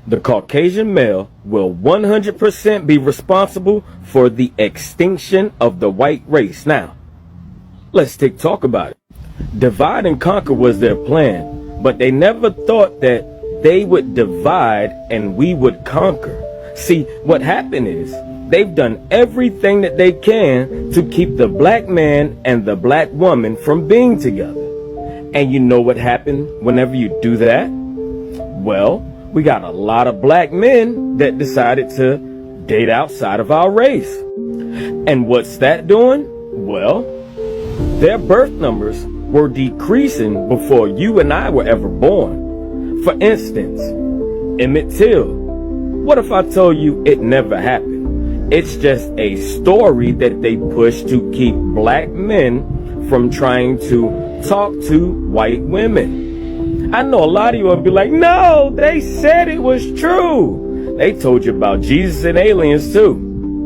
The Caucasian male will 100% be responsible for the extinction of the white race. Now, let's talk about it. Divide and conquer was their plan, but they never thought that they would divide and we would conquer. See, what happened is they've done everything that they can to keep the black man and the black woman from being together. And you know what happened whenever you do that? Well, we got a lot of black men that decided to date outside of our race. And what's that doing? Well, their birth numbers were decreasing before you and I were ever born. For instance, Emmett Till. What if I told you it never happened? It's just a story that they push to keep black men from trying to talk to white women. I know a lot of you will be like, no, they said it was true. They told you about Jesus and aliens too.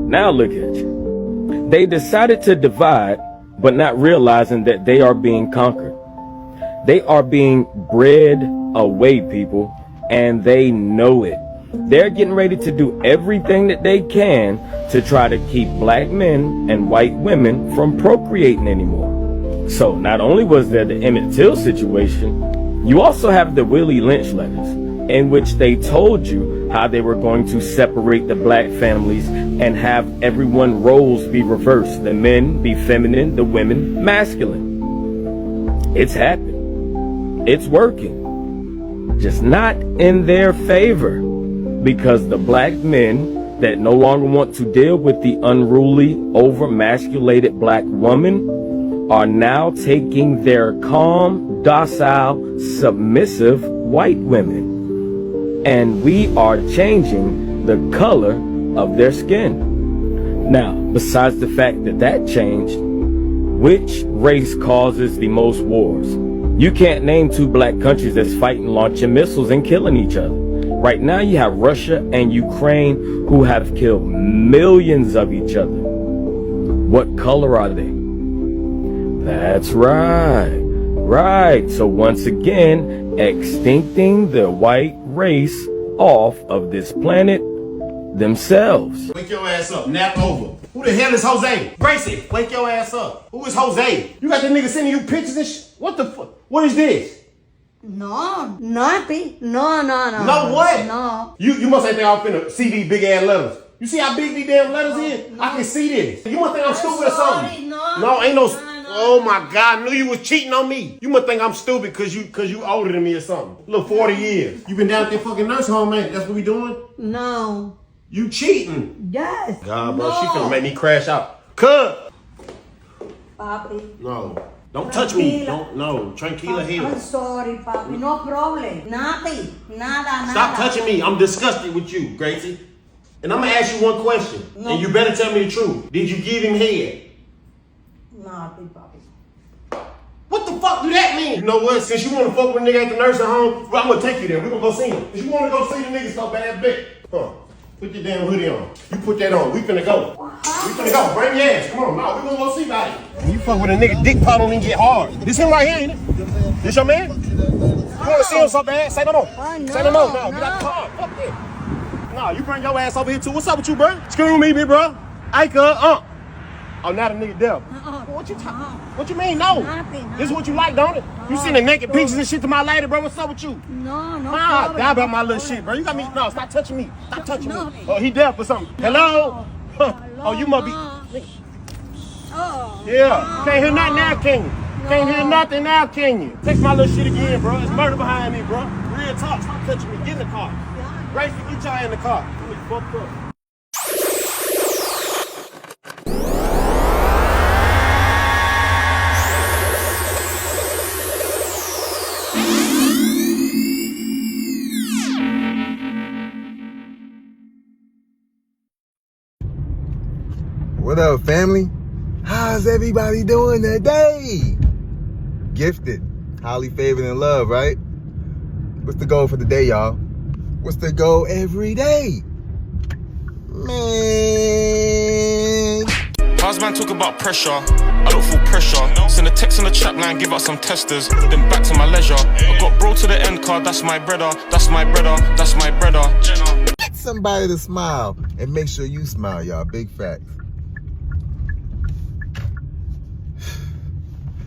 Now look at you. They decided to divide, but not realizing that they are being conquered. They are being bred away, people, and they know it. They're getting ready to do everything that they can to try to keep black men and white women from procreating anymore. So not only was there the Emmett Till situation, you also have the Willie Lynch letters, in which they told you how they were going to separate the black families and have everyone's roles be reversed. The men be feminine, the women masculine. It's happened. It's working. Just not in their favor, because the black men that no longer want to deal with the unruly, overmasculated black woman are now taking their calm, docile, submissive white women. And we are changing the color of their skin. Now, besides the fact that that changed, which race causes the most wars? You can't name two black countries that's fighting, launching missiles and killing each other. Right now you have Russia and Ukraine who have killed millions of each other. What color are they? That's right. Right. So once again, extincting the white race off of this planet themselves. Wake your ass up. Nap over. Who the hell is Jose? Gracie, wake your ass up. Who is Jose? You got the nigga sending you pictures and shit? What the fuck? What is this? No, nothing. No. No what? No. You must think I'm finna see these big ass letters. You see how big these damn letters is? No. I can see this. You must think I'm stupid or something. No. Ain't no. Oh my God, I knew you was cheating on me. You must think I'm stupid cause you older than me or something. Look, 40 years. You been down at that fucking nursing home, man. That's what we doing? No. You cheating. Yes. God, bro, she finna make me crash out. Cut. Papi. No. Don't touch me. Don't. No. Tranquila here. I'm sorry, Papi. No problem. Nothing. Nada. Stop touching me. I'm disgusted with you, Gracie. And I'm gonna ask you one question. No. And you better tell me the truth. Did you give him head? Nothing, Papi. What the fuck do that mean? You know what? Since you wanna fuck with a nigga at the nursing home, well, I'm gonna take you there. We're gonna go see him. If you wanna go see the nigga so bad, bet. Huh. Put your damn hoodie on. You put that on. We finna go. We finna go. Bring your ass. Come on. No, we gonna go see about it. When you fuck with a nigga, dick pot don't even get hard. This him right here, ain't it? This your man? You wanna see him so bad? Say no more. No, Say no more. No, no. get out the car. Fuck that. No, you bring your ass over here too. What's up with you, bro? Screw me, big bro. Ika, Oh, now the nigga deaf. What you talking? What you mean, no? Nothing. This is what you like, don't it? You sending naked pictures and shit to my lady, bro. What's up with you? No Nah, problem. die about my little shit, bro. You got me. No, stop touching me. Stop touching No. me. Oh, he deaf or something. Hello? Oh, you must be. Oh. Yeah. Can't hear nothing now, can you? Can't hear nothing now, can you? Text my little shit again, bro. It's murder behind me, bro. Real talk. Stop touching me. Get in the car. Gracie, get y'all in the car. You fucked up. What up, family? How's everybody doing today? Gifted, highly favored, and loved, right? What's the goal for the day, y'all? What's the goal every day? Man. How's man talk about pressure? I don't feel pressure. Send a text on the chat line, give out some testers. Then back to my leisure. I got bro to the end card, that's my brother. That's my brother, that's my brother. Get somebody to smile and make sure you smile, y'all. Big facts.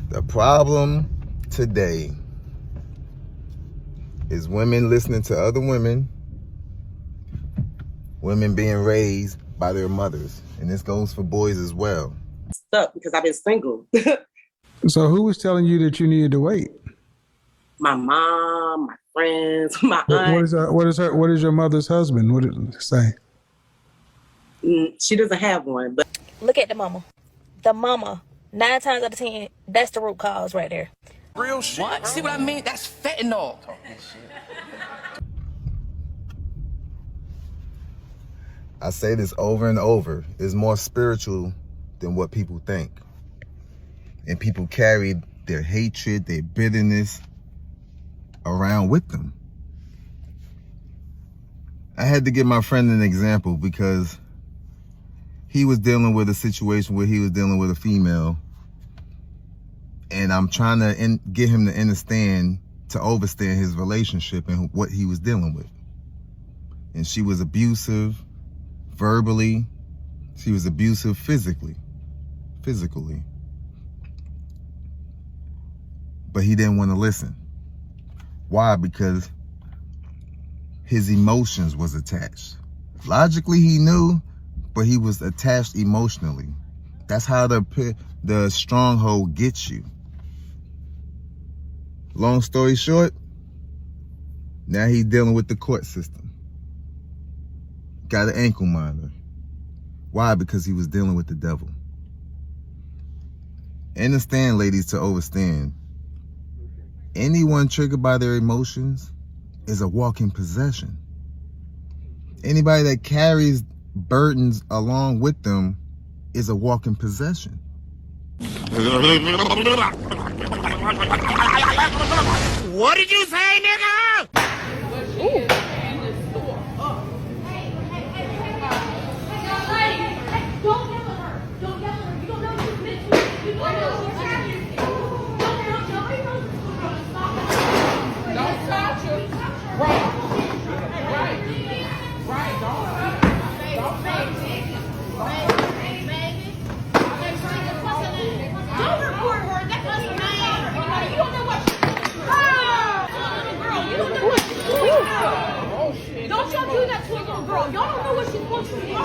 The problem today is women listening to other women, women being raised by their mothers. And this goes for boys as well. Stuck because I've been single. So who was telling you that you needed to wait? My mom, my friends, my aunt. What is your mother's husband? What did it say? She doesn't have one, but look at the mama. The mama, 9 times out of 10, that's the root cause right there. Real shit. What? See what I mean? That's fentanyl. I say this over and over. It's more spiritual than what people think. And people carry their hatred, their bitterness around with them. I had to give my friend an example because he was dealing with a situation where he was dealing with a female. And I'm trying to get him to understand, to understand his relationship and what he was dealing with. And she was abusive verbally. She was abusive physically. But he didn't want to listen. Why? Because his emotions was attached. Logically, he knew, but he was attached emotionally. That's how the stronghold gets you. Long story short, now he's dealing with the court system. Got an ankle monitor. Why? Because he was dealing with the devil. Understand, ladies, to overstand. Anyone triggered by their emotions is a walking possession. Anybody that carries burdens along with them is a walking possession. What did you say, nigga? Ooh. Don't y'all do that to a little girl. Y'all don't know what she's supposed to do.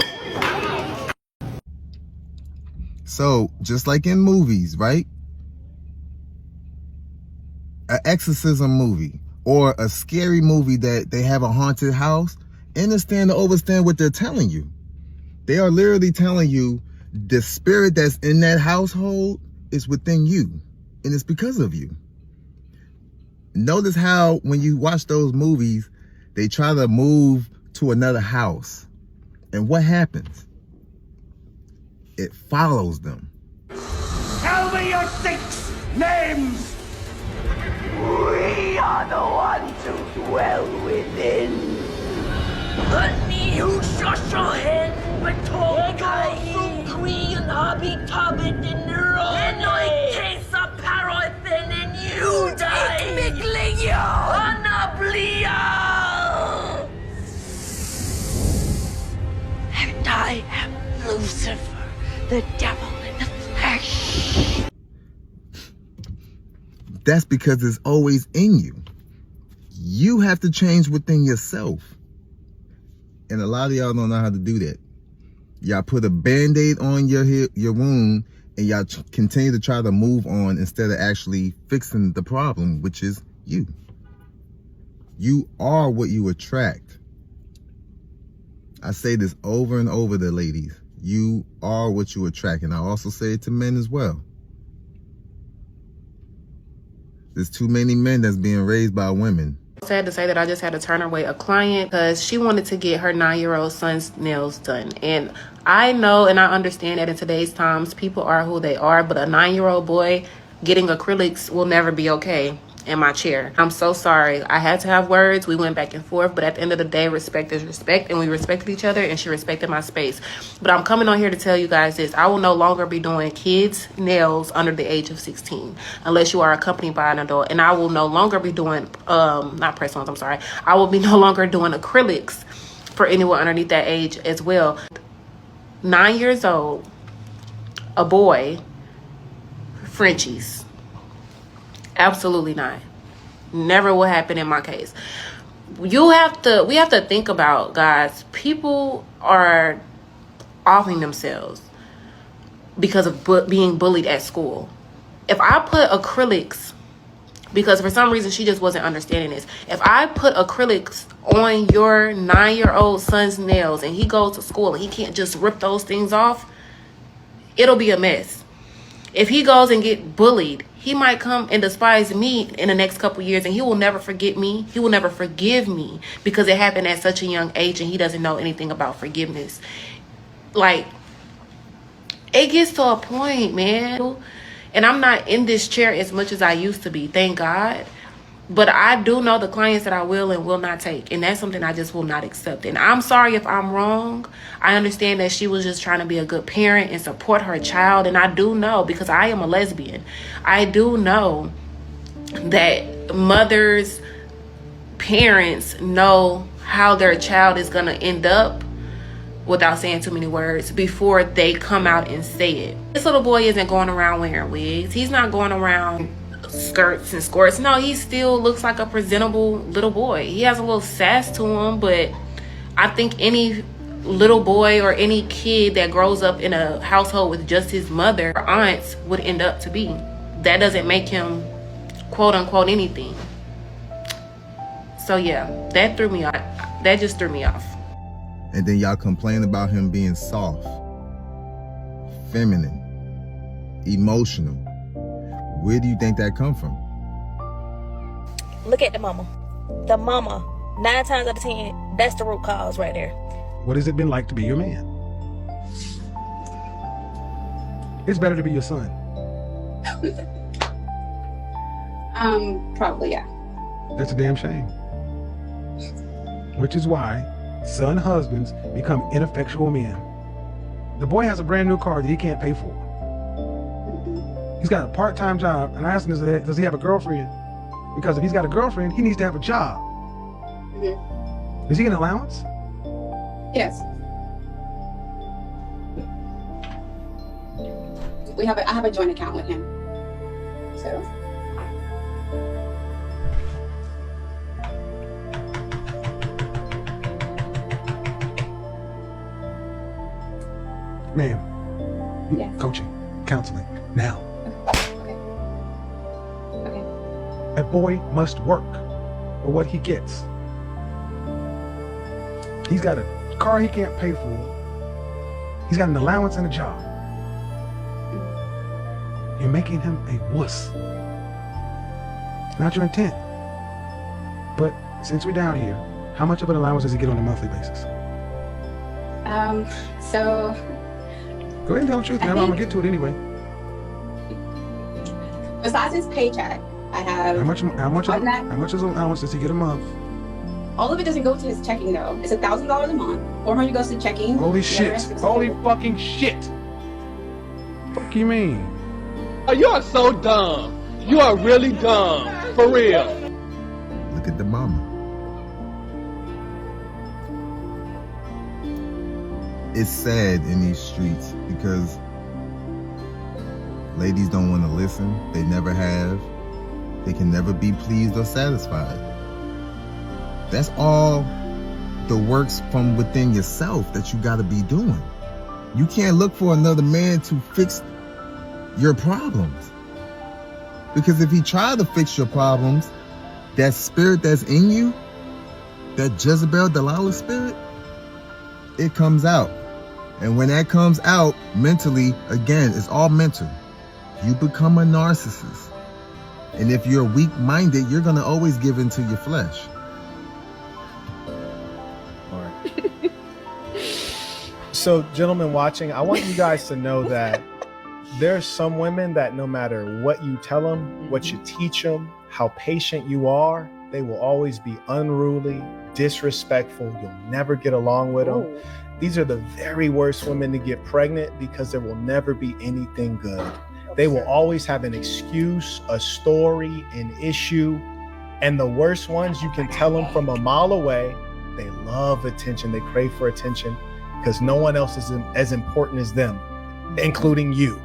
So, just like in movies, right? An exorcism movie or a scary movie that they have a haunted house, understand to overstand what they're telling you. They are literally telling you the spirit that's in that household is within you, and it's because of you. Notice how when you watch those movies, they try to move to another house. And what happens? It follows them. Tell me your 6 names. We are the ones who dwell within. You shut your head, but talk Queen Hobby Tobbit in the road. And I taste a paraffin and you die. And I am Lucifer, the devil in the flesh. That's because it's always in you. You have to change within yourself. And a lot of y'all don't know how to do that. Y'all put a Band-Aid on your wound and y'all continue to try to move on instead of actually fixing the problem, which is you. You are what you attract. I say this over and over to ladies. You are what you attract. And I also say it to men as well. There's too many men that's being raised by women. Sad to say that I just had to turn away a client because she wanted to get her 9-year-old son's nails done. And I know and I understand that in today's times, people are who they are, but a 9-year-old boy getting acrylics will never be okay. in my chair. I'm so sorry. I had to have words. We went back and forth, but at the end of the day, respect is respect, and we respected each other, and she respected my space. But I'm coming on here to tell you guys this. I will no longer be doing kids' nails under the age of 16 unless you are accompanied by an adult. And I will no longer be doing, not press-ons, I'm sorry. I will be no longer doing acrylics for anyone underneath that age as well. 9 years old, a boy, Frenchies. Absolutely not. Never will happen in my case. We have to think about, guys, people are offing themselves because of being bullied at school. If I put acrylics, because for some reason she just wasn't understanding this, if I put acrylics on your 9-year-old son's nails and he goes to school and he can't just rip those things off, it'll be a mess. If he goes and get bullied, he might come and despise me in the next couple years, and he will never forget me. He will never forgive me because it happened at such a young age and he doesn't know anything about forgiveness. Like, it gets to a point, man. And I'm not in this chair as much as I used to be, thank God. But I do know the clients that I will and will not take. And that's something I just will not accept. And I'm sorry if I'm wrong. I understand that she was just trying to be a good parent and support her child. And I do know, because I am a lesbian, I do know that mothers, parents know how their child is going to end up, without saying too many words, before they come out and say it. This little boy isn't going around wearing wigs. He's not going around skirts and skirts. No, he still looks like a presentable little boy. He has a little sass to him, but I think any little boy or any kid that grows up in a household with just his mother or aunts would end up to be. That doesn't make him quote unquote anything. So yeah, that threw me off. That just threw me off. And then y'all complain about him being soft, feminine, emotional. Where do you think that come from? Look at the mama. The mama, 9 times out of 10, that's the root cause right there. What has it been like to be your man? It's better to be your son. Probably, yeah. That's a damn shame. Which is why son husbands become ineffectual men. The boy has a brand new car that he can't pay for. He's got a part-time job, and I asked him, does he have a girlfriend? Because if he's got a girlfriend, he needs to have a job. Mm-hmm. Does he get an allowance? Yes. I have a joint account with him. So. Ma'am, yes. Coaching, counseling, now. Okay. A boy must work for what he gets. He's got a car he can't pay for. He's got an allowance and a job. You're making him a wuss. Not your intent. But since we're down here, how much of an allowance does he get on a monthly basis? So. Go ahead and tell the truth, man. I'm gonna get to it anyway. Besides his paycheck, I have. How much allowance does he get a month? All of it doesn't go to his checking though. It's $1,000 a month. $400 goes to checking. Holy shit! Holy fucking shit! What do you mean? Oh, you are so dumb. You are really dumb. For real. Look at the mama. It's sad in these streets because ladies don't want to listen. They never have. They can never be pleased or satisfied. That's all the works from within yourself that you got to be doing. You can't look for another man to fix your problems. Because if he tried to fix your problems, that spirit that's in you, that Jezebel Delilah spirit, it comes out. And when that comes out mentally, again, it's all mental. You become a narcissist. And if you're weak-minded, you're going to always give in to your flesh. All right. So, gentlemen watching, I want you guys to know that there's some women that no matter what you tell them, what you teach them, how patient you are, they will always be unruly, disrespectful. You'll never get along with them. These are the very worst women to get pregnant because there will never be anything good. They will always have an excuse, a story, an issue. And the worst ones, you can tell them from a mile away, they love attention. They crave for attention because no one else is as important as them, including you.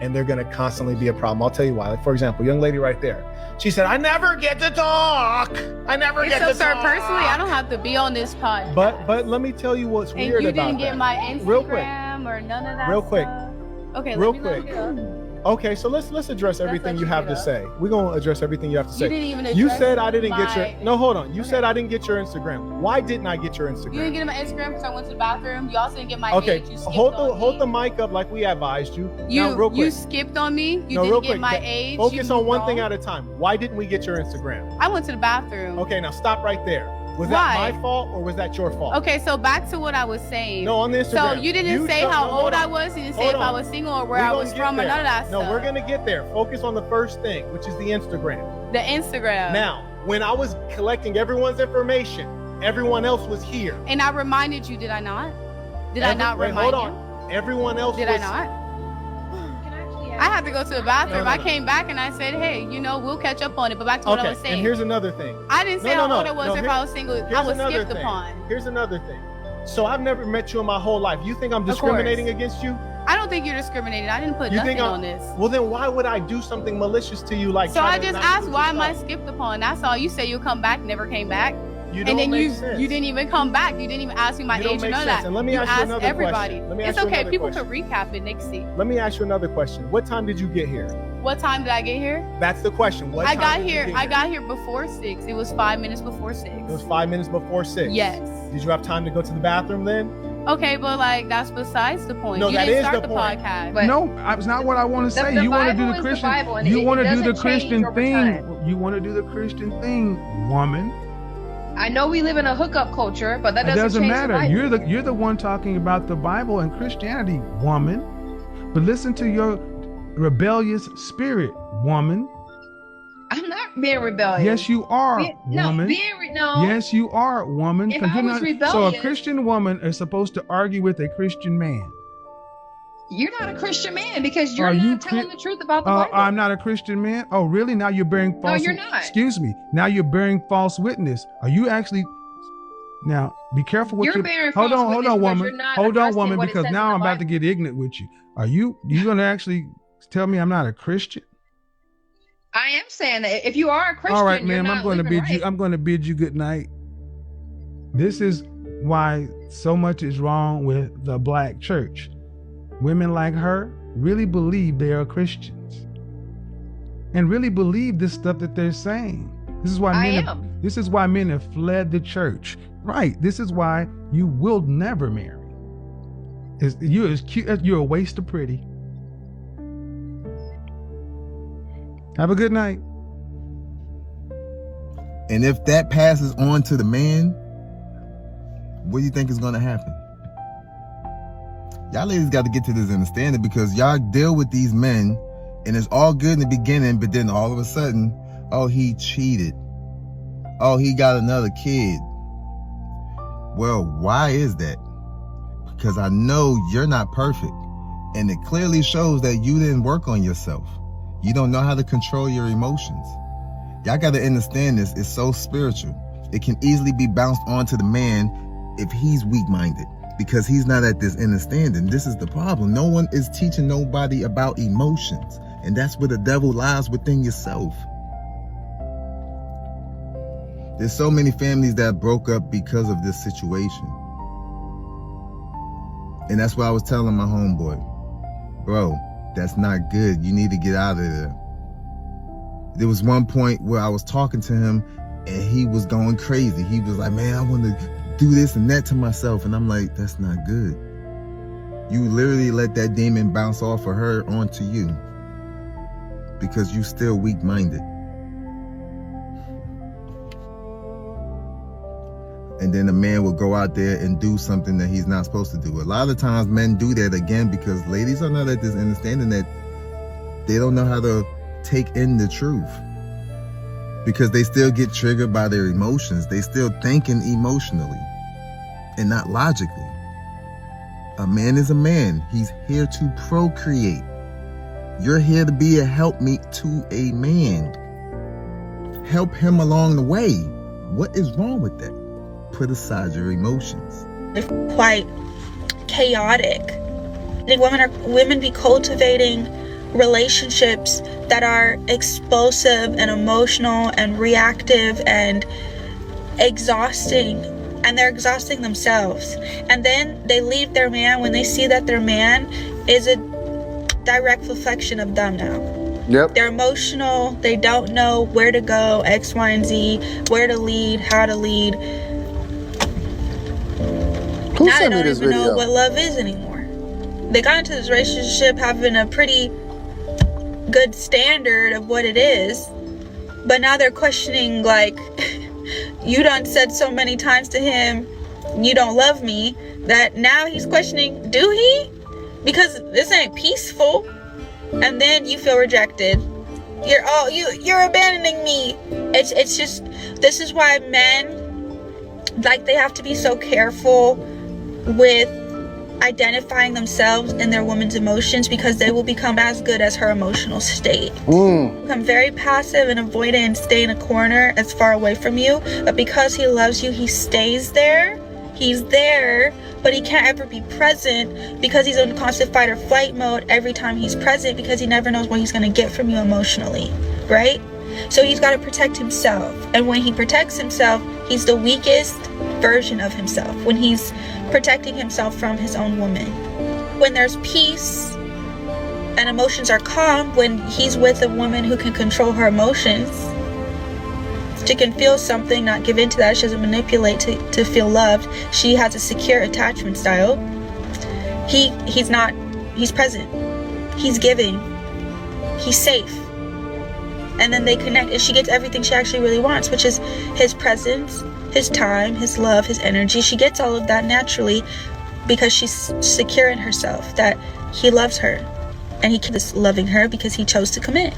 And they're going to constantly be a problem. I'll tell you why. Like, for example, young lady right there. She said, I never get to talk. I never get to talk. Sir, personally, I don't have to be on this podcast. But let me tell you what's weird about that. And you didn't get my Instagram or none of that Real quick. stuff. Okay, Real let me quick. look it up. Okay, so let's address everything you have to say. We're going to address everything you have to say. You didn't even You address said I didn't get my- your... No, hold on. You said I didn't get your Instagram. Why didn't I get your Instagram? You didn't get my Instagram because I went to the bathroom. You also didn't get my Okay, age. You skipped hold the mic up like we advised you. Now, real quick. You skipped on me. You No, didn't real get quick. my age. Focus You on one moved thing on. at a time. Why didn't we get your Instagram? I went to the bathroom. Okay, now stop right there. Was Why? that my fault or was that your fault? Okay, so back to what I was saying. No, on the Instagram. So you didn't say how old I was. You didn't say if I was single or where I was from or none of that stuff. No, we're gonna get there. Focus on the first thing, which is the Instagram. The Instagram. Now, when I was collecting everyone's information, everyone else was here. And I reminded you, did I not? Did I not Wait, remind hold you? on. Everyone else Did was... I not? I had to go to the bathroom. No. I came back and I said, hey, we'll catch up on it. But back to what I was saying. And here's another thing. I didn't say how old I was if I was single. I was another skipped thing. upon. Here's another thing. So I've never met you in my whole life. You think I'm discriminating against you? I don't think you're discriminating. I didn't put nothing on this. Well, then why would I do something malicious to you like So try I to just not asked, use why your am I stuff? skipped upon? That's all. You say you'll come back, never came back. You and don't then make you sense. didn't even come back. You didn't even ask me my You don't age or make none of sense. that. And let me you ask you asked another everybody. question. Let me It's ask you okay. another People question. can recap it next week. Let me ask you another question. What time did you get here? What time did I get here? That's the question. What I time got did you here. get I got here before 6. It was 5 minutes before 6. It was 5 minutes before 6. Yes. Did you have time to go to the bathroom then? Okay, but that's besides the point. No, you that didn't is start the the point. podcast. No, that's not what I want to say. the You want to do Bible the is the Christian. Bible, and You it want to do doesn't the change Christian over thing. time. You want to do the Christian thing, woman. I know we live in a hookup culture, but that It doesn't change matter. The Bible. You're the one talking about the Bible and Christianity, woman. But listen to your rebellious spirit, woman. I'm not being rebellious. Yes, you are, woman. No. Yes, you are, woman. If 'Cause I you're was So a rebellious- Christian woman is supposed to argue with a Christian man. You're not a Christian man because you're Are not you telling the truth about the Bible. I'm not a Christian man. Oh, really? Now you're bearing false. you're not. Excuse me. Now you're bearing false witness. Are you actually? Now be careful what You're you're. bearing Hold false on, witness because woman. you're not Hold on, addressing woman, what it because says now in the I'm about to get ignorant with you. Are you gonna actually tell me I'm not a Christian? I am saying that if you are a Christian, All right, you're ma'am. not I'm going to living bid you. right. I'm going to bid you good night. This is why so much is wrong with the black church. Women like her really believe they are Christians and really believe this stuff that they're saying. This is why This is why men have fled the church. Right. This is why you will never marry. You're as cute as you're a waste of pretty. Have a good night. And if that passes on to the man, what do you think is going to happen? Y'all ladies got to get to this understanding, because y'all deal with these men and it's all good in the beginning, but then all of a sudden, oh, he cheated. Oh, he got another kid. Well, why is that? Because I know you're not perfect. And it clearly shows that you didn't work on yourself. You don't know how to control your emotions. Y'all got to understand this. It's so spiritual. It can easily be bounced onto the man if he's weak-minded, because he's not at this understanding. This is the problem. No one is teaching nobody about emotions. And that's where the devil lies, within yourself. There's so many families that broke up because of this situation. And that's what I was telling my homeboy. Bro, that's not good. You need to get out of there. There was one point where I was talking to him and he was going crazy. He was like, man, I want to do this and that to myself. And I'm like, that's not good. You literally let that demon bounce off of her onto you because you still weak-minded. And then a man will go out there and do something that he's not supposed to do. A lot of times men do that again because ladies are not at this understanding that they don't know how to take in the truth. because they still get triggered by their emotions. They still thinking emotionally and not logically. A man is a man. He's here to procreate. You're here to be a helpmeet to a man. Help him along the way. What is wrong with that? Put aside your emotions. Quite chaotic. I think women be cultivating relationships that are explosive and emotional and reactive and exhausting, and they're exhausting themselves, and then they leave their man when they see that their man is a direct reflection of them now. Yep. They're emotional, they don't know where to go, X, Y, and Z, where to lead, how to lead. Who Now they sent me don't this even know video? what love is anymore. They got into this relationship having a pretty good standard of what it is, but now they're questioning, like, you done said so many times to him, you don't love me, that now he's questioning, do he? Because this ain't peaceful. And then you feel rejected. You're abandoning me. It's just, this is why men, like, they have to be so careful with identifying themselves and their woman's emotions, because they will become as good as her emotional state. Become very passive and avoidant and stay in a corner as far away from you. But because he loves you, he stays there. He's there, but he can't ever be present because he's in constant fight or flight mode every time he's present, because he never knows what he's going to get from you emotionally, right? So he's got to protect himself. And when he protects himself, he's the weakest version of himself. When he's protecting himself from his own woman. When there's peace and emotions are calm, when he's with a woman who can control her emotions, she can feel something, not give in to that. She doesn't manipulate to feel loved. She has a secure attachment style. He's present. He's giving. He's safe. And then they connect, and she gets everything she actually really wants, which is his presence, his time, his love, his energy. She gets all of that naturally because she's secure in herself, that he loves her, and he keeps loving her because he chose to commit.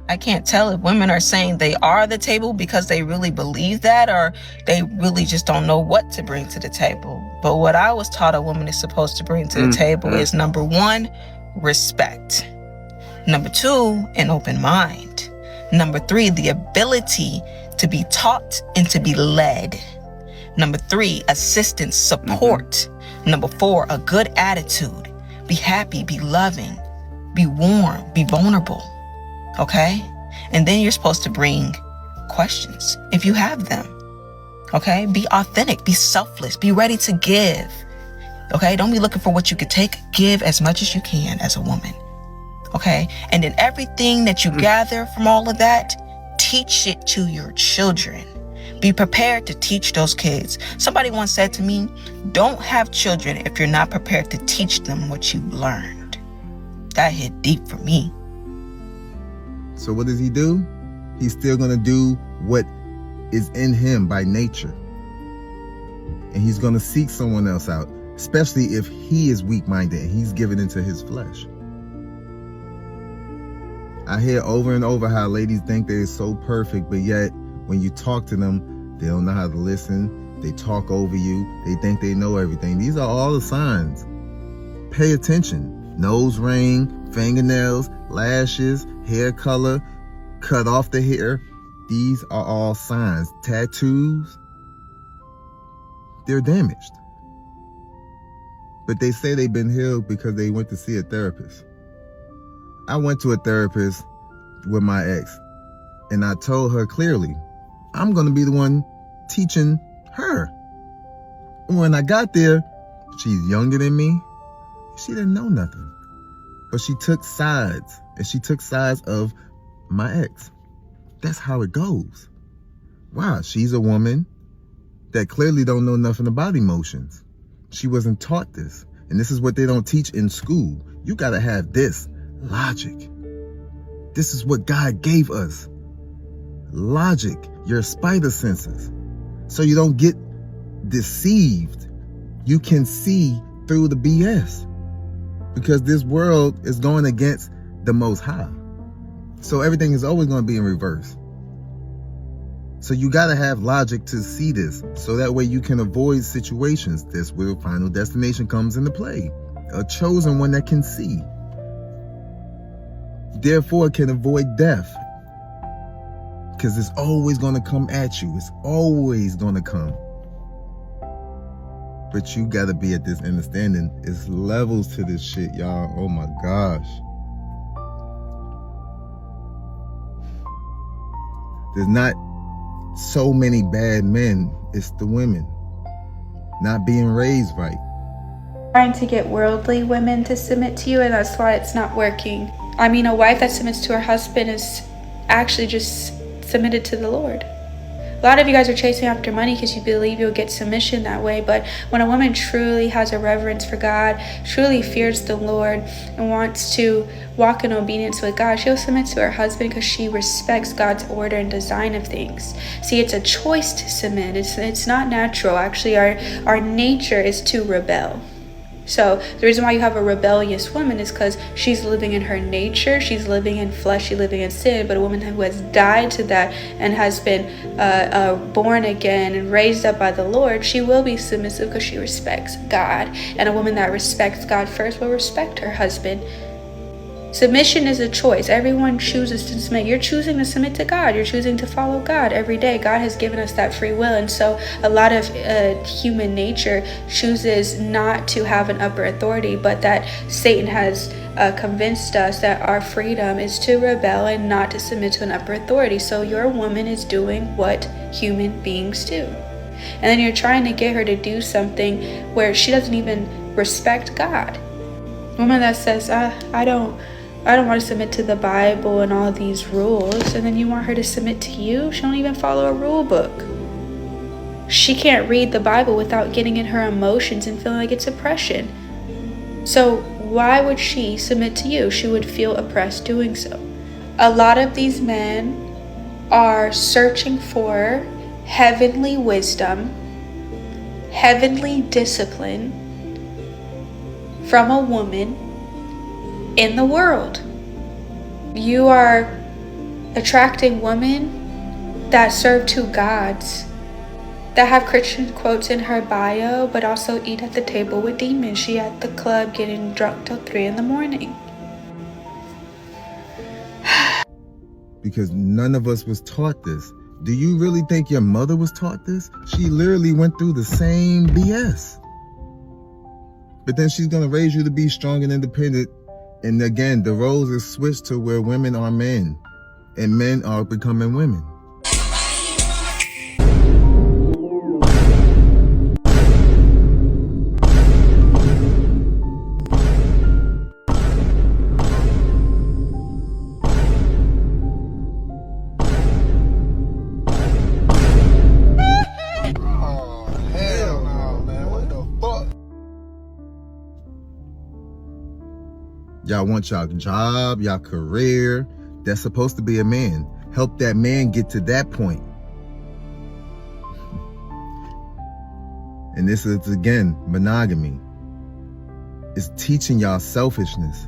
I can't tell if women are saying they are the table because they really believe that, or they really just don't know what to bring to the table. But what I was taught a woman is supposed to bring to the table is, number one, respect. Number two, an open mind. Number three, the ability to be taught and to be led. Number three, assistance, support. Number four, a good attitude. Be happy, be loving, be warm, be vulnerable. Okay? And then you're supposed to bring questions if you have them. Okay? Be authentic, be selfless, be ready to give. Okay? Don't be looking for what you could take. Give as much as you can as a woman. Okay? And then everything that you gather from all of that, teach it to your children. Be prepared to teach those kids. Somebody once said to me, don't have children if you're not prepared to teach them what you learned. That hit deep for me. So what does he do? He's still going to do what is in him by nature. And he's going to seek someone else out, especially if he is weak-minded and he's given into his flesh. I hear over and over how ladies think they're so perfect, but yet when you talk to them, they don't know how to listen. They talk over you. They think they know everything. These are all the signs. Pay attention. Nose ring, fingernails, lashes, hair color, cut off the hair. These are all signs. Tattoos, they're damaged. But they say they've been healed because they went to see a therapist. I went to a therapist with my ex, and I told her clearly, I'm going to be the one teaching her. When I got there, she's younger than me. She didn't know nothing. But she took sides, and she took sides of my ex. That's how it goes. Wow, she's a woman that clearly don't know nothing about emotions. She wasn't taught this. And this is what they don't teach in school. You got to have this. Logic. This is what God gave us. Logic, your spider senses. So you don't get deceived. You can see through the BS. Because this world is going against the Most High. So everything is always going to be in reverse. So you got to have logic to see this, so that way you can avoid situations. That's where Final Destination comes into play. A chosen one that can see. Therefore can avoid death. Because it's always going to come at you. It's always going to come. But you got to be at this understanding. It's levels to this shit, y'all. Oh my gosh. There's not so many bad men. It's the women not being raised right. Trying to get worldly women to submit to you, and that's why it's not working. I mean, a wife that submits to her husband is actually just submitted to the Lord. A lot of you guys are chasing after money because you believe you'll get submission that way, but when a woman truly has a reverence for God, truly fears the Lord, and wants to walk in obedience with God, she'll submit to her husband because she respects God's order and design of things. See, it's a choice to submit. It's not natural. Actually, our nature is to rebel. So the reason why you have a rebellious woman is because she's living in her nature, she's living in flesh, she's living in sin. But a woman who has died to that and has been born again and raised up by the Lord, she will be submissive because she respects God. And a woman that respects God first will respect her husband. Submission is a choice. Everyone chooses to submit. You're choosing to submit to God. You're choosing to follow God every day. God has given us that free will. And so a lot of human nature chooses not to have an upper authority, but that Satan has convinced us that our freedom is to rebel and not to submit to an upper authority. So your woman is doing what human beings do. And then you're trying to get her to do something where she doesn't even respect God. A woman that says, I don't want to submit to the Bible and all these rules, and then you want her to submit to you? She don't even follow a rule book. She can't read the Bible without getting in her emotions and feeling like it's oppression. So why would she submit to you? She would feel oppressed doing so. A lot of these men are searching for heavenly wisdom, heavenly discipline from a woman in the world. You are attracting women that serve two gods, that have Christian quotes in her bio, but also eat at the table with demons. She at the club getting drunk till 3 a.m. Because none of us was taught this. Do you really think your mother was taught this? She literally went through the same BS. But then she's gonna raise you to be strong and independent. And again, the roles is switched to where women are men and men are becoming women. Y'all want y'all job, y'all career. That's supposed to be a man. Help that man get to that point. And this is, again, monogamy. It's teaching y'all selfishness.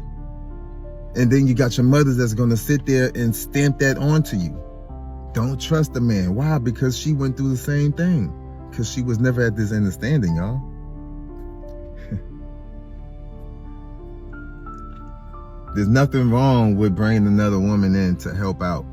And then you got your mothers that's going to sit there and stamp that onto you. Don't trust a man. Why? Because she went through the same thing. Because she was never at this understanding, y'all. There's nothing wrong with bringing another woman in to help out.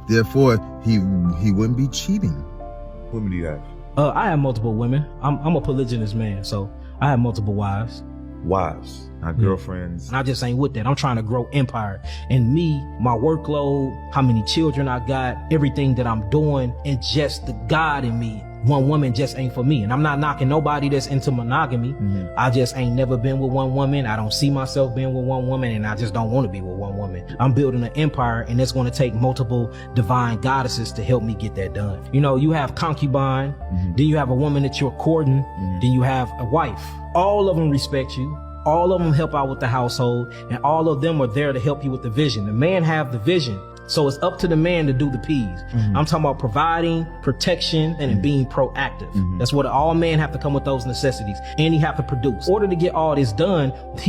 Therefore, he wouldn't be cheating. What women do you have? I have multiple women. I'm a polygynous man, so I have multiple wives. Wives, not girlfriends. And I just ain't with that. I'm trying to grow empire. And me, my workload, how many children I got, everything that I'm doing, and just the God in me. One woman just ain't for me. And I'm not knocking nobody that's into monogamy. I just ain't never been with one woman. I don't see myself being with one woman, and I just don't want to be with one woman. I'm building an empire, and it's going to take multiple divine goddesses to help me get that done. You know, you have concubine, then you have a woman that you're courting, then you have a wife. All of them respect you. All of them help out with the household, and all of them are there to help you with the vision. The man have the vision. So it's up to the man to do the P's. I'm talking about providing, protection, and being proactive. That's what all men have to come with, those necessities, and he have to produce. In order to get all this done, this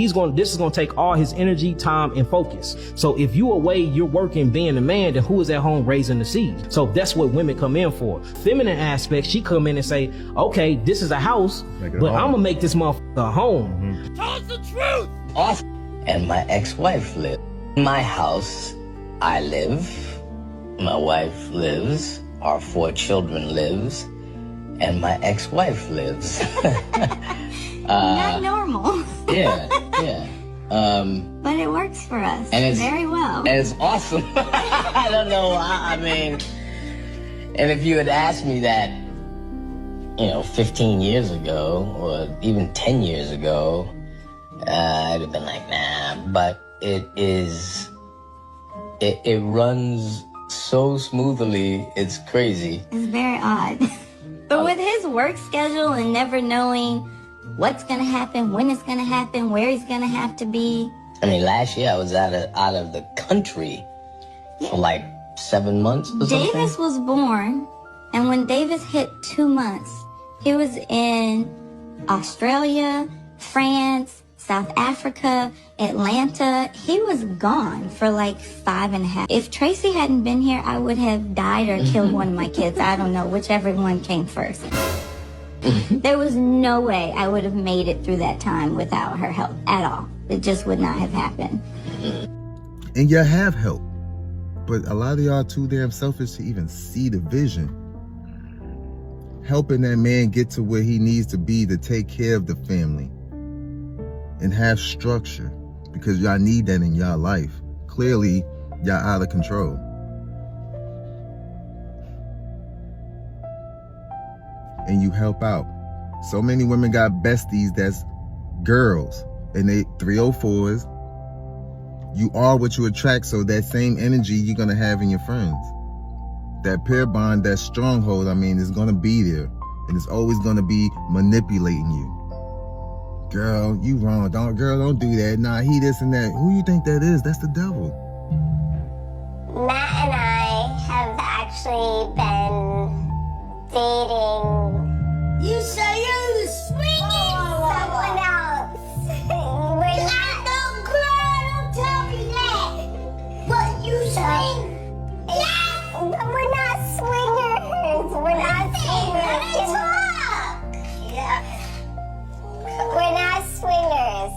is going to take all his energy, time, and focus. So if you away, you're working being a man, then who is at home raising the seeds? So that's what women come in for. Feminine aspect, she come in and say, okay, this is a house, but I'm gonna make this motherfucker a home. Tell us the truth! Off. And my ex-wife lived. In my house, I live, my wife lives, our 4 children lives, and my ex-wife lives. Not normal. Yeah. But it works for us and it's, very well. And it's awesome. I don't know why. I mean, and if you had asked me that, 15 years ago, or even 10 years ago, I'd have been like, nah, but it runs so smoothly, it's crazy. It's very odd. But with his work schedule and never knowing what's gonna happen, when it's gonna happen, where he's gonna have to be. I mean, last year I was out of the country for like 7 months or something. Davis was born, and when Davis hit 2 months, he was in Australia, France, South Africa, Atlanta. He was gone for like 5.5. If Tracy hadn't been here, I would have died or killed one of my kids. I don't know, whichever one came first. There was no way I would have made it through that time without her help at all. It just would not have happened. And you have help, but a lot of y'all too damn selfish to even see the vision. Helping that man get to where he needs to be to take care of the family and have structure, because y'all need that in y'all life. Clearly, y'all out of control. And you help out. So many women got besties that's girls, and they 304s. You are what you attract, so that same energy you're gonna have in your friends. That pair bond, that stronghold, is gonna be there, and it's always gonna be manipulating you. Girl, you wrong. Don't do that. Nah, he this and that. Who you think that is? That's the devil. Matt and I have actually been dating. You say you're swinging someone else. We're not. Don't tell me that. But you swing. Yes, but we're not swingers. We're not swingers. Yeah. We're not swingers.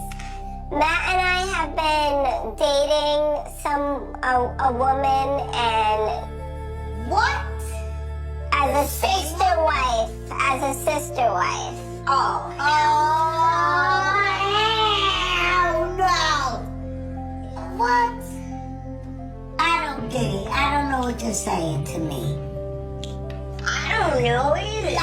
Matt and I have been dating a woman and what? As a sister wife. Oh hell no! What? I don't get it. I don't know what you're saying to me. I don't know either.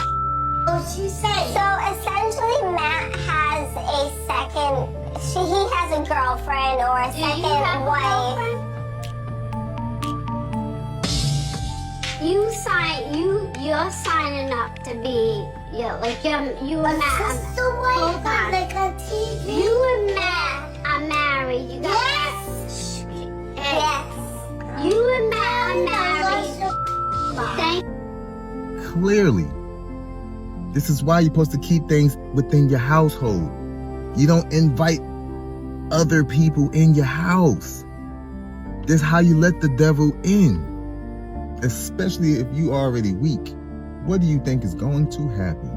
What's she saying? So essentially, Matt has a second. He has a girlfriend or a second wife. You're signing up to be you and Matt. Sister wife on the TV. You and Matt are married. You got yes. Yes. You and Matt are married. Clearly. This is why you're supposed to keep things within your household. You don't invite other people in your house. That's how you let the devil in. Especially if you are already weak. What do you think is going to happen?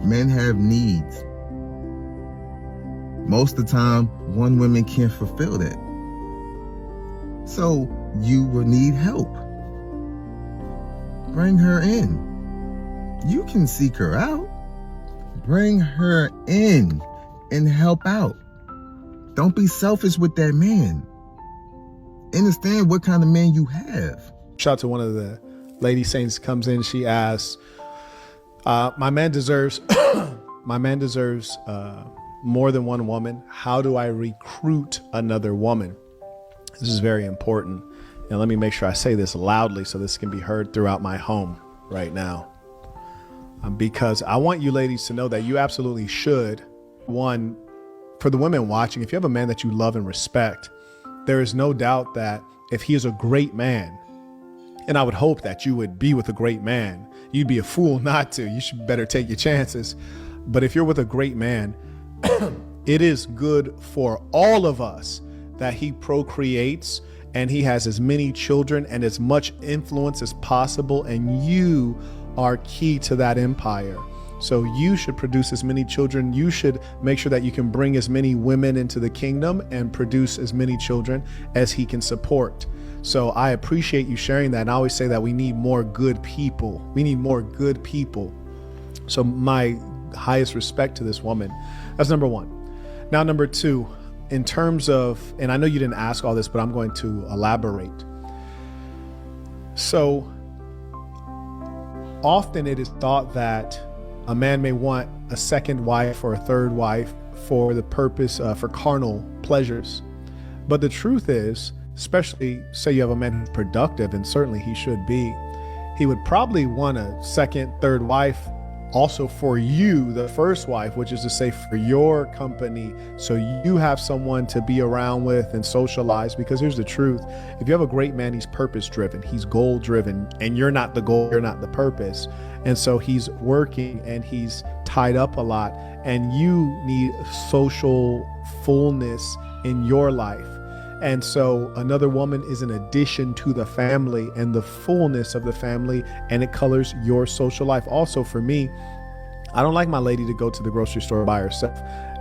Men have needs. Most of the time, one woman can't fulfill that. So you will need help. Bring her in. You can seek her out. Bring her in and help out. Don't be selfish with that man. Understand what kind of man you have. Shout out to one of the lady saints comes in. She asks, my man deserves more than one woman. How do I recruit another woman? This is very important. And let me make sure I say this loudly so this can be heard throughout my home right now. Because I want you ladies to know that you absolutely should, one, for the women watching, if you have a man that you love and respect, there is no doubt that if he is a great man, and I would hope that you would be with a great man, you'd be a fool not to. You should better take your chances. But if you're with a great man, it is good for all of us that he procreates and he has as many children and as much influence as possible. And you are key to that empire. So you should produce as many children. You should make sure that you can bring as many women into the kingdom and produce as many children as he can support. So I appreciate you sharing that. And I always say that we need more good people. We need more good people. So my highest respect to this woman. That's number one. Now, number two, in terms of, and I know you didn't ask all this, but I'm going to elaborate. So often it is thought that a man may want a second wife or a third wife for the purpose for carnal pleasures. But the truth is, especially say you have a man who's productive, and certainly he should be, he would probably want a second, third wife also for you, the first wife, which is to say for your company. So you have someone to be around with and socialize, because here's the truth. If you have a great man, he's purpose driven, he's goal driven, and you're not the goal, you're not the purpose. And so he's working and he's tied up a lot, and you need social fullness in your life. And so another woman is an addition to the family and the fullness of the family, and it colors your social life. Also for me, I don't like my lady to go to the grocery store by herself.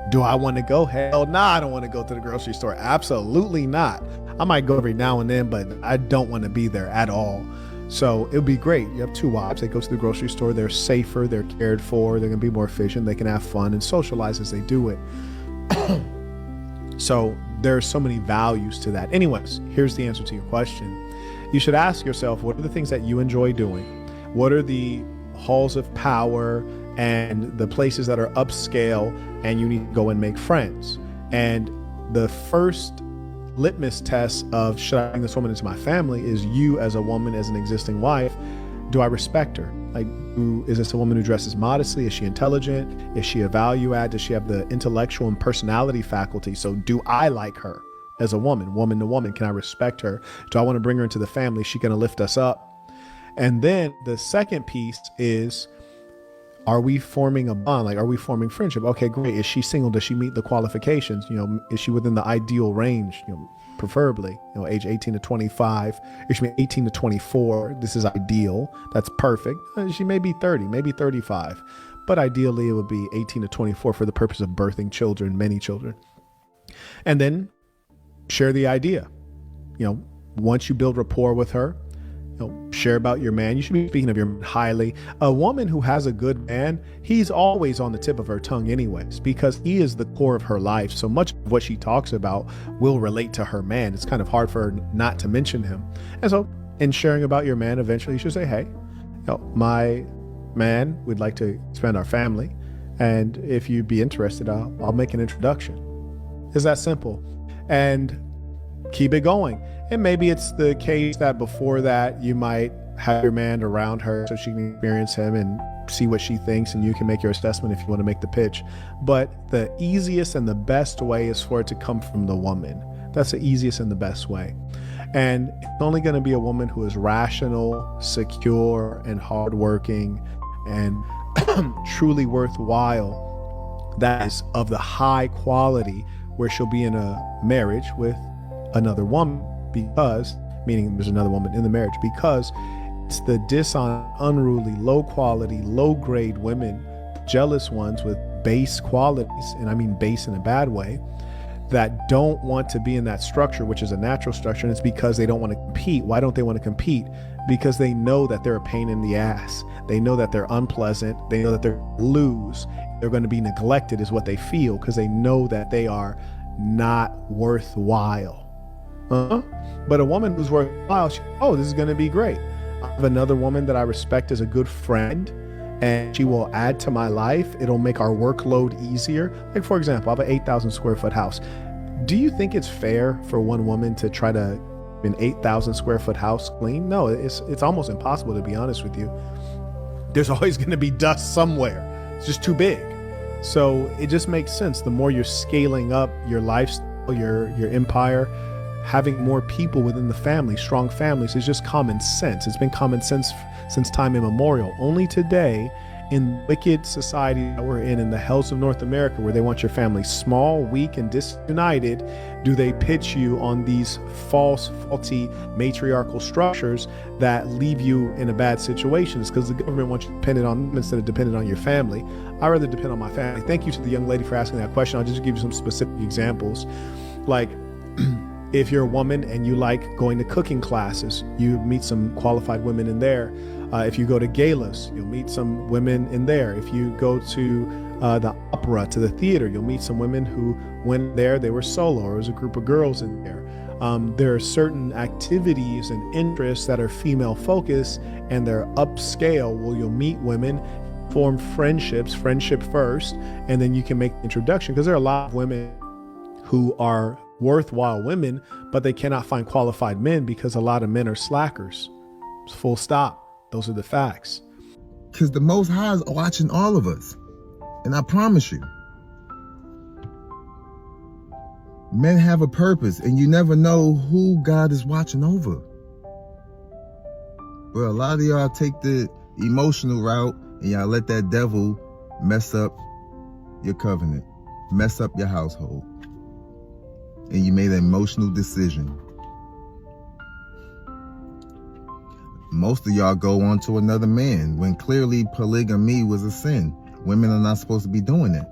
Do I want to go? Hell no, I don't want to go to the grocery store. Absolutely not. I might go every now and then, but I don't want to be there at all. So it would be great. You have two wives, they go to the grocery store, they're safer, they're cared for, they're going to be more efficient, they can have fun and socialize as they do it. So there are so many values to that. Anyways, here's the answer to your question. You should ask yourself, what are the things that you enjoy doing? What are the halls of power and the places that are upscale and you need to go and make friends? And the first litmus test of should I bring this woman into my family is you as a woman, as an existing wife. Do I respect her? Like, is this a woman who dresses modestly? Is she intelligent? Is she a value add? Does she have the intellectual and personality faculty? So do I like her as a woman, woman to woman? Can I respect her? Do I want to bring her into the family? Is she going to lift us up? And then the second piece is, are we forming a bond? Like, are we forming friendship? Okay, great. Is she single? Does she meet the qualifications? You know, is she within the ideal range? You know, preferably, you know, age 18 to 25. If she 18 to 24, this is ideal. That's perfect. She may be 30, maybe 35, but ideally it would be 18 to 24 for the purpose of birthing children, many children. And then share the idea. You know, once you build rapport with her, share about your man. You should be speaking of your man highly. A woman who has a good man, he's always on the tip of her tongue anyways, because he is the core of her life. So much of what she talks about will relate to her man. It's kind of hard for her not to mention him. And so in sharing about your man, eventually you should say, hey, my man would like to expand our family. And if you'd be interested, I'll make an introduction. It's that simple. And keep it going. And maybe it's the case that before that you might have your man around her so she can experience him and see what she thinks, and you can make your assessment if you want to make the pitch. But the easiest and the best way is for it to come from the woman. That's the easiest and the best way. And it's only going to be a woman who is rational, secure, and hardworking, and truly worthwhile, that is of the high quality where she'll be in a marriage with another woman, because, meaning there's another woman in the marriage, because it's the unruly, low quality, low grade women, jealous ones with base qualities, and I mean base in a bad way, that don't want to be in that structure, which is a natural structure. And it's because they don't want to compete. Why don't they want to compete? Because they know that they're a pain in the ass. They know that they're unpleasant. They know that they're lose. They're going to be neglected is what they feel, because they know that they are not worthwhile. But a woman who's worthwhile, this is going to be great. I have another woman that I respect as a good friend, and she will add to my life. It'll make our workload easier. Like, for example, I have an 8,000 square foot house. Do you think it's fair for one woman to try to an 8,000 square foot house clean? No, it's almost impossible, to be honest with you. There's always going to be dust somewhere. It's just too big. So it just makes sense. The more you're scaling up your lifestyle, your empire, having more people within the family, strong families, is just common sense. It's been common sense since time immemorial. Only today, in wicked society that we're in the hells of North America, where they want your family small, weak, and disunited, do they pitch you on these faulty matriarchal structures that leave you in a bad situation. It's because the government wants you dependent on them instead of dependent on your family. I'd rather depend on my family. Thank you to the young lady for asking that question. I'll just give you some specific examples. Like, if you're a woman and you like going to cooking classes, you meet some qualified women in there. If you go to galas, you'll meet some women in there. If you go to the opera, to the theater, you'll meet some women who went there, they were solo, or it was a group of girls in there. There are certain activities and interests that are female focused and they're upscale, where you'll meet women, form friendships, friendship first, and then you can make the introduction, because there are a lot of women who are worthwhile women, but they cannot find qualified men because a lot of men are slackers. Full stop. Those are the facts. Because the Most High is watching all of us. And I promise you, men have a purpose, and you never know who God is watching over. But a lot of y'all take the emotional route, and y'all let that devil mess up your covenant, mess up your household. And you made an emotional decision. Most of y'all go on to another man when clearly polygamy was a sin. Women are not supposed to be doing that.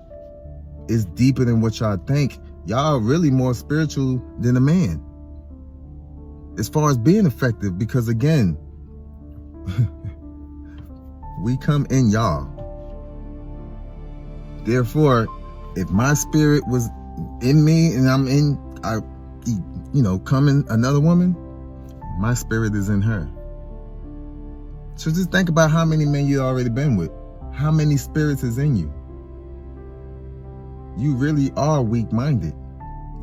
It's deeper than what y'all think. Y'all are really more spiritual than a man as far as being effective, because again, we come in y'all. Therefore, if my spirit was in me and I'm in, come in another woman, my spirit is in her. So just think about how many men you've already been with. How many spirits is in you? You really are weak-minded.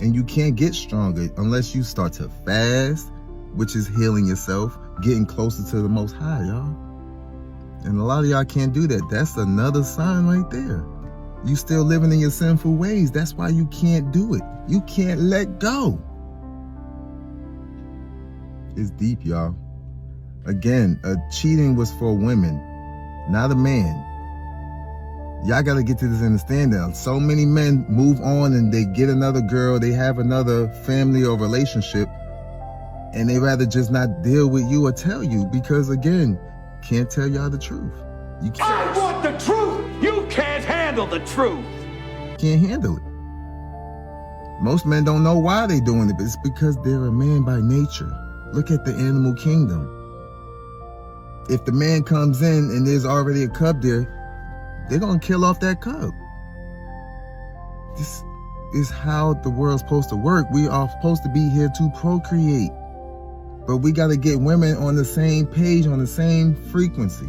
And you can't get stronger unless you start to fast, which is healing yourself, getting closer to the Most High, y'all. And a lot of y'all can't do that. That's another sign right there. You still living in your sinful ways. That's why you can't do it. You can't let go. It's deep, y'all. Again, cheating was for women, not a man. Y'all got to get to this understanding. So many men move on and they get another girl, they have another family or relationship, and they rather just not deal with you or tell you because, again, can't tell y'all the truth. You can't. I want the truth. You can't handle the truth. Can't handle it. Most men don't know why they're doing it, but it's because they're a man by nature. Look at the animal kingdom. If the man comes in and there's already a cub there, they're going to kill off that cub. This is how the world's supposed to work. We are supposed to be here to procreate. But we got to get women on the same page, on the same frequency.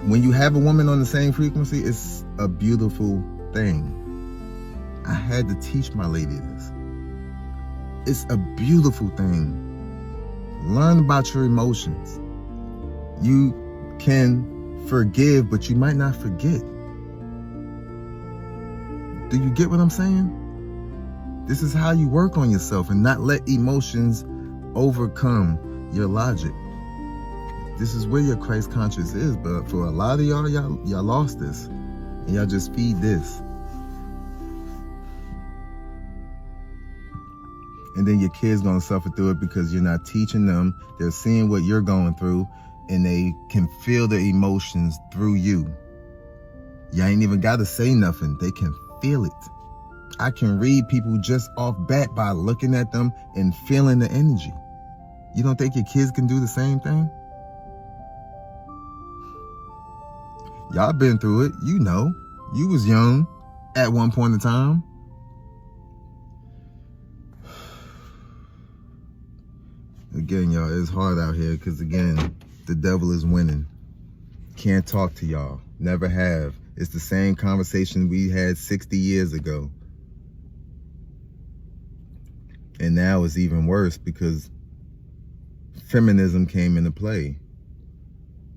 When you have a woman on the same frequency, it's a beautiful thing. I had to teach my lady this. It's a beautiful thing. Learn about your emotions. You can forgive, but you might not forget. Do you get what I'm saying? This is how you work on yourself and not let emotions overcome your logic. This is where your Christ conscious is, but for a lot of y'all lost this. And y'all just feed this. And then your kids gonna suffer through it because you're not teaching them. They're seeing what you're going through and they can feel the emotions through you. You ain't even gotta say nothing. They can feel it. I can read people just off bat by looking at them and feeling the energy. You don't think your kids can do the same thing? Y'all been through it. You know. You was young at one point in time. Again, y'all, it's hard out here because, again, the devil is winning. Can't talk to y'all. Never have. It's the same conversation we had 60 years ago. And now it's even worse because feminism came into play.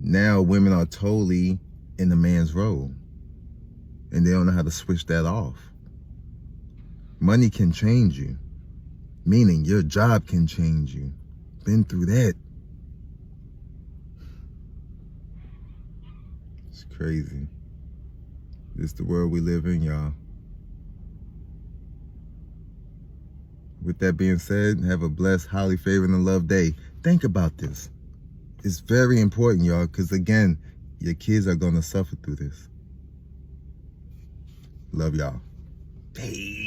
Now women are totally in the man's role. And they don't know how to switch that off. Money can change you, meaning your job can change you. Been through that. It's crazy. This is the world we live in, y'all. With that being said, have a blessed, highly favored, and loved day. Think about this. It's very important, y'all, because again, your kids are going to suffer through this. Love y'all. Hey.